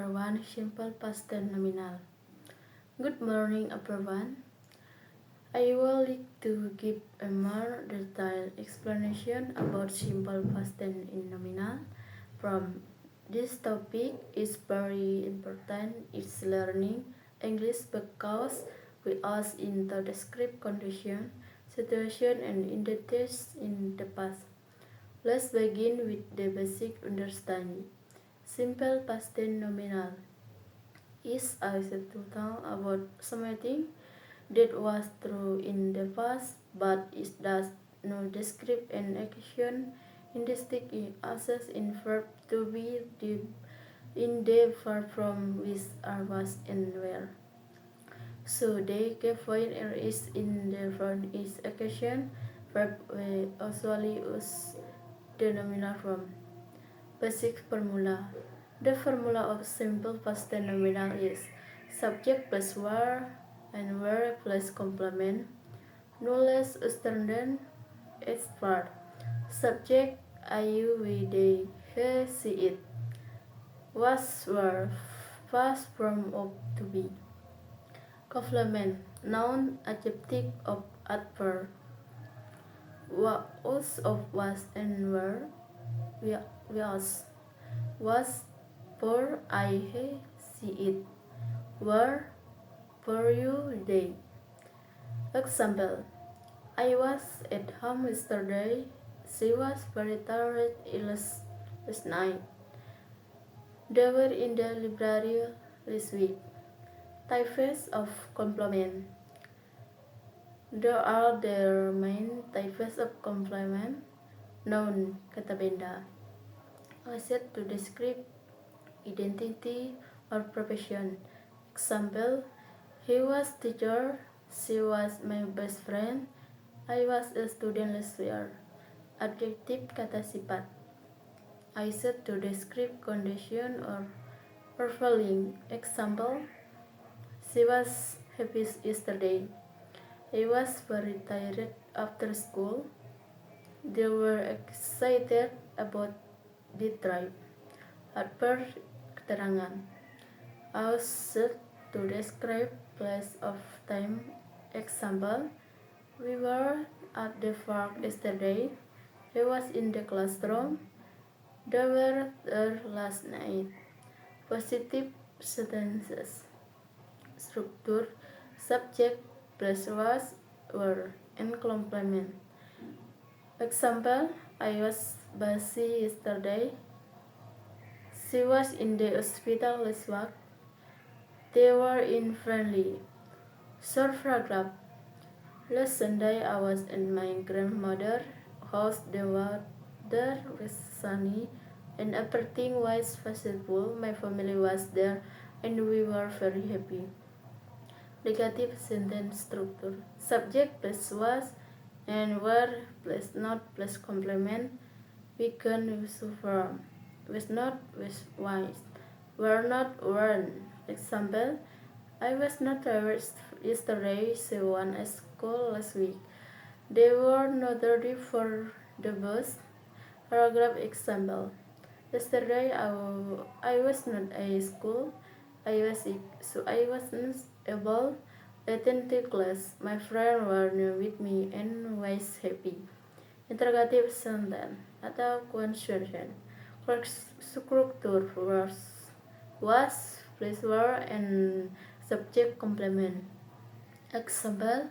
Chapter 1 Simple Past Tense Nominal. Good morning, everyone. I would like to give a more detailed explanation about simple past tense in nominal. From this topic is very important in learning English because we ask in the described condition, situation, and identities in the past. Let's begin with the basic understanding. Simple past tense nominal is a statement about something that was true in the past, but it does not describe an action indistinct as in verb to be in the verb from which are was and where. So the key point is in the verb is action, verb we usually use the nominal form. Basic formula. The formula of simple past tense nominal is subject plus were and were plus complement. No less than its part. Subject I, you, we, they, he, she, it. Was, were, past form of to be. Complement. Noun, adjective of adverb. Was of was and were. Was for I, he, she, it. Were for you, they. Example. I was at home yesterday. She was very tired last night. They were in the library this week. Types of complement. There are the main types of complement. Noun, kata benda. Asset to describe identity or profession. Example, he was teacher, she was my best friend, I was a student last year. Adjective kata sifat. Asset to describe condition or feeling. Example, she was happy yesterday. I was very tired after school. They were excited about the trip. Adverb keterangan. Used to describe place of time. Example, we were at the park yesterday. He was in the classroom. They were there last night. Positive sentences. Structure. Subject plus was, were, and complement. Example, I was busy yesterday. She was in the hospital last week. They were in friendly. Short paragraph. Last Sunday I was at my grandmother's house. The weather was sunny and everything was peaceful. My family was there and we were very happy. Negative sentence structure. Subject plus was and were plus not plus complement. We can use verb. Was not, was wise. Were not, weren't. Example, I was not tired yesterday. She went to school last week. They were not ready for the bus. Paragraph example. Yesterday I was not at school. I was sick, so I wasn't able to attend the class. My friends were with me and was happy. Interrogative sentence atau question. Structure was plus were and subject complement. Example,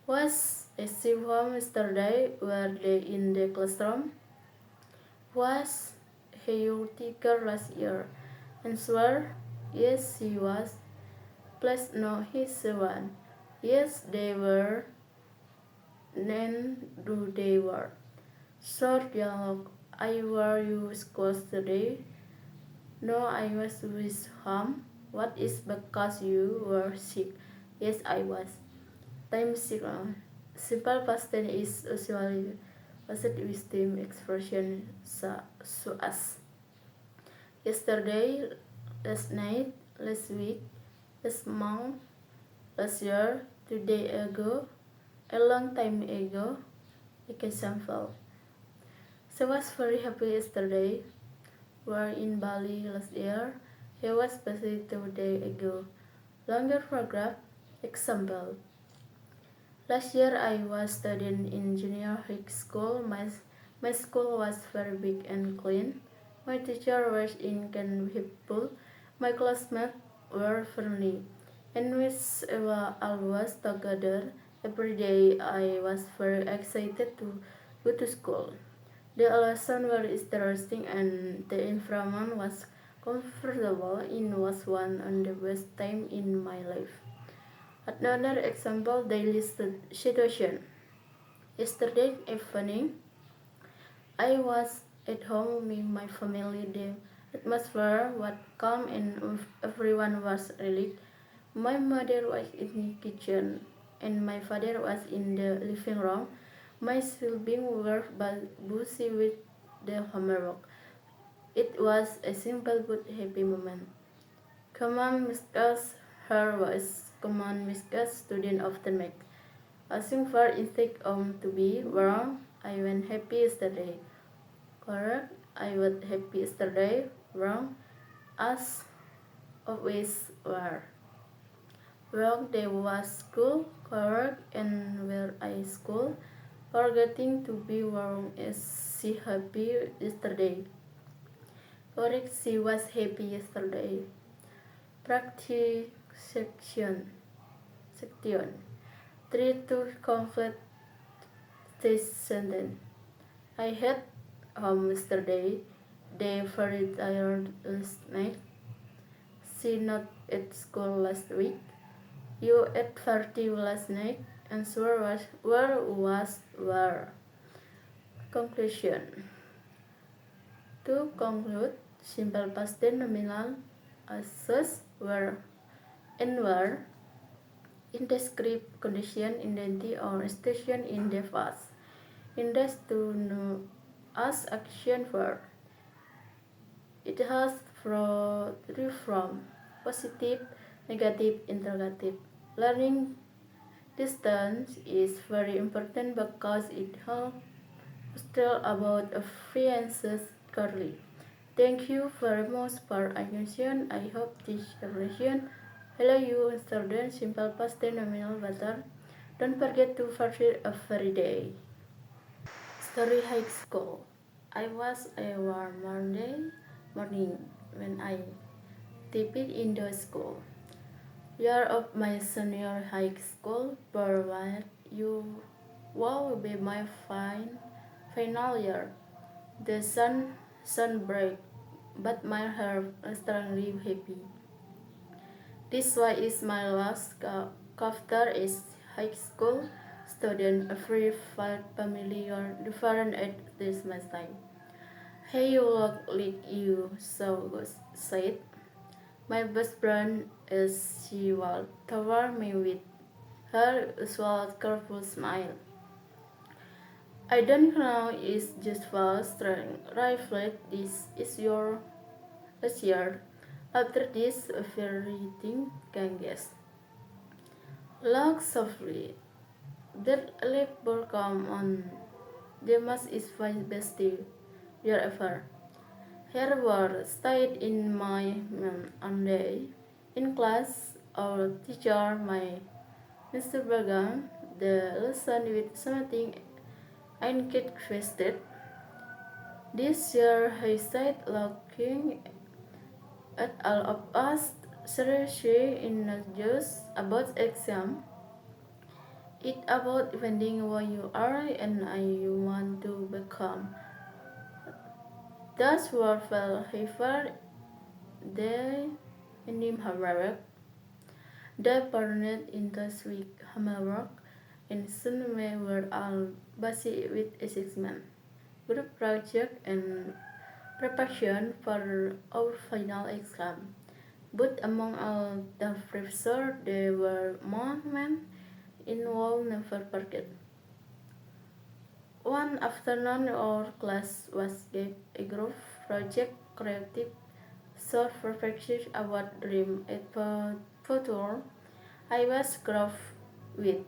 was she home yesterday? Were they in the classroom? Was he your teacher last year? Answer, yes, she was. Plus no, he's the one. Yes, they were. Then do they were. Short dialogue. I were you school today? No, I was with home. What is because you were sick? Yes, I was. Time signal. Simple past tense is usually used with time expression so as yesterday, last night, last week, last month, last year, 2 days ago, a long time ago. Example. She was very happy yesterday. Were in Bali last year. He was busy 2 days ago. Longer paragraph. Example. Last year I was studying in junior high school. My school was very big and clean. My teacher was incapable. My classmates were friendly. And we were always together. Every day I was very excited to go to school. The lessons were interesting and the environment was comfortable. It was one of the best time in my life. Another example, daily situation. Yesterday evening, I was at home with my family. The atmosphere was calm and everyone was relaxed. My mother was in the kitchen and my father was in the living room. My siblings were busy with their homework. It was a simple but happy moment. Common mistakes her voice. Common mistakes students often make. Asking for instead to be wrong. I went happy yesterday. Correct. I was happy yesterday. Wrong. As always were. Wrong. There was school. Correct. And where I school. Forgetting to be wrong is she happy yesterday. Correct. She was happy yesterday. Practice section. Section. Try to complete this sentence. I had home yesterday. They very tired last night. She not at school last week. You at party last night. Answer was where. Conclusion. To conclude, simple past tense nominal assess where and where in describe condition, identity or station in the past. Index to know as action verb. It has three forms: positive, negative, interrogative. Learning distance is very important because it helps us tell about appearances clearly. Thank you very much for attention. I hope this session hello you students simple past tense nominal better. Don't forget to practice every day. Story High School. I was a warm Monday morning when I tipped into school. Year of my senior high school, but you will be my final year. The sun break, but my heart is strongly happy. This why is my last chapter is high school student. Every familiar different at this time. Hey, you look like you so good, said. My best friend is she walked toward me with her usual careful smile. I don't know, it's just for strength. Reflect this is your year. After this, everything can guess. Look softly. That lip will come on. Demas is my bestie. Year ever. Her word stayed in my mind one day. In class, our teacher, my Mr. Bergan, the lesson with something unexpected. This year, he said, looking at all of us seriously in not just about exam. It's about finding who you are and I you want to become. That's what felt heavier they in him however. They burned into sweet homework and soon we were all busy with assessment, group project and preparation for our final exam. But among all the professors, there were moments in will never forget. One afternoon, our class was gave a group project creative short perfection about dream at future. I was graph with.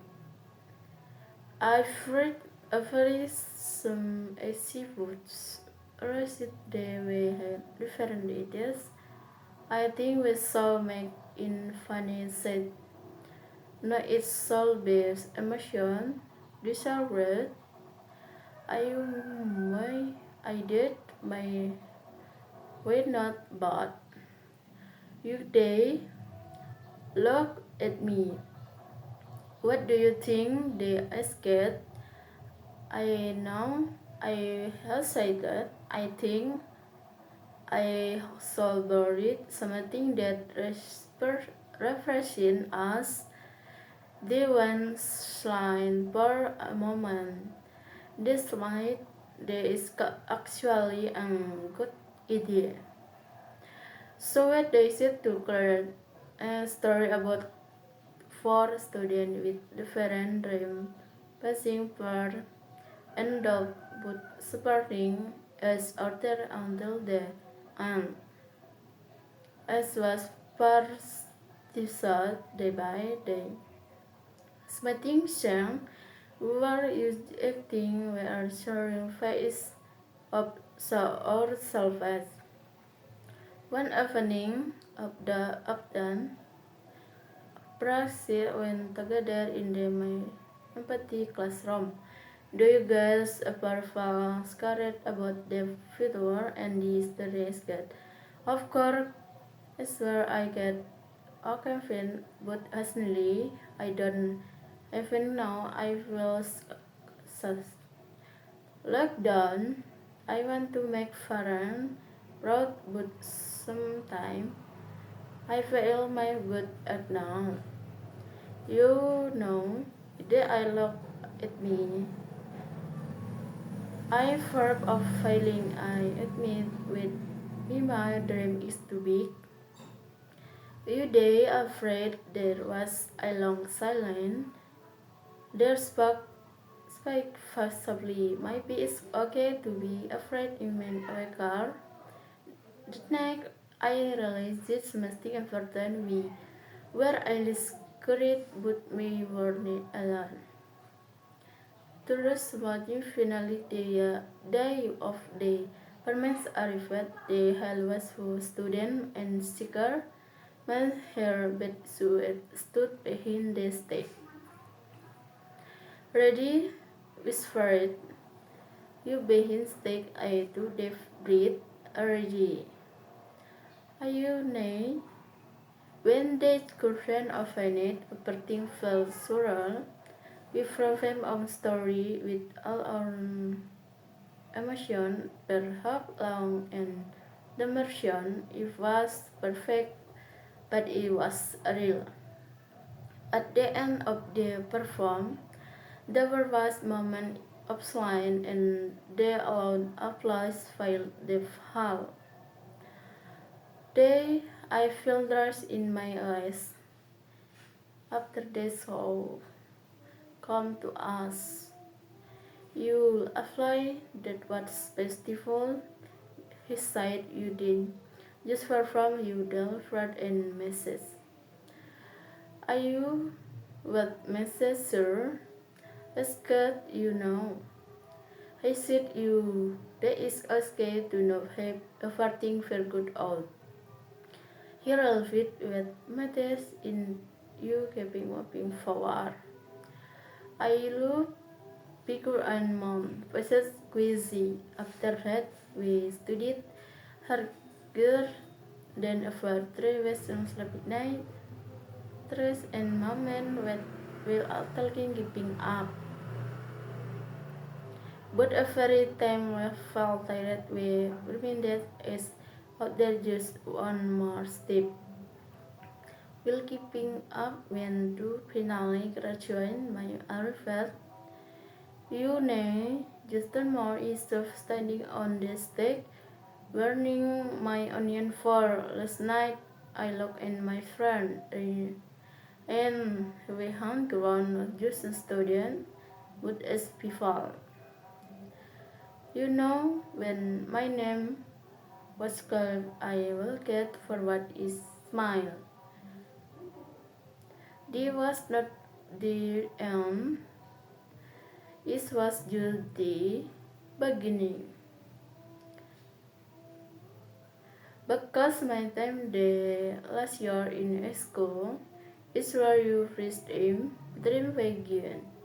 I've read a very some exhibits. Rest they we had different ideas. I think we shall make in funny said. No, it shall be emotion, disregard. I may, I did my way not but you they look at me. What do you think they asked? I know I hesitated. I think I celebrated something that refreshing us. They went silent for a moment. This might there is actually a good idea. So what they said to Claire a story about four students with different dreams passing per endowed with supporting as author until the end, as was partisan day by day. Smithing sang, we were used acting, we are showing face of ourselves. One evening of the updone, practice went together in the my empathy classroom. Do you guys ever feel scared about the future and the stories get? Of course, it's where I get confident, but honestly, I don't even know I feel such. Lockdown, I want to make foreign proud, but sometimes I feel my good at now. You know, they I look at me. I'm afraid of failing. I admit with me my dream is too big. You day afraid there was a long silence. There spoke possibly. Maybe it's okay to be afraid in my car. The next I realized this must important we were a discreet but we were not alone. Terus watching finally the day of the permits arrived, the hall was full student and seeker. When her bed stood behind the stage. Ready? Whispered. You behind stage I to deep breath. Ready. Are you nay? When the curtain opened, everything felt surreal. We from our story with all our emotion, perhaps long and the immersion. It was perfect, but it was real. At the end of the perform, there was a moment of silence and the loud applause filled the hall. They, I felt tears in my eyes. After the show come to us, you apply that was festival. He said you did. Just far from you, the Fred and Mrs. Are you what Mrs. Sir? Asked you know. I said you that is okay to not have everything feel good out. Here I'll fit with matters in you keeping moving forward. I look bigger and mom versus queasy. After that we studied harder than ever. 3 weeks on sleep night. Stress and moment when we are talking giving up. But every time we felt tired, we reminded is out there just one more step. Will keeping up when to finally graduate my arrival. You know, just one more is of standing on the stage, burning my onion for last night. I look in my friend and we hung around just a student would as before. You know, when my name was called, I will get for what is smile. This was not the end, it was just the beginning. Because my time the last year in school is where you first dream begin.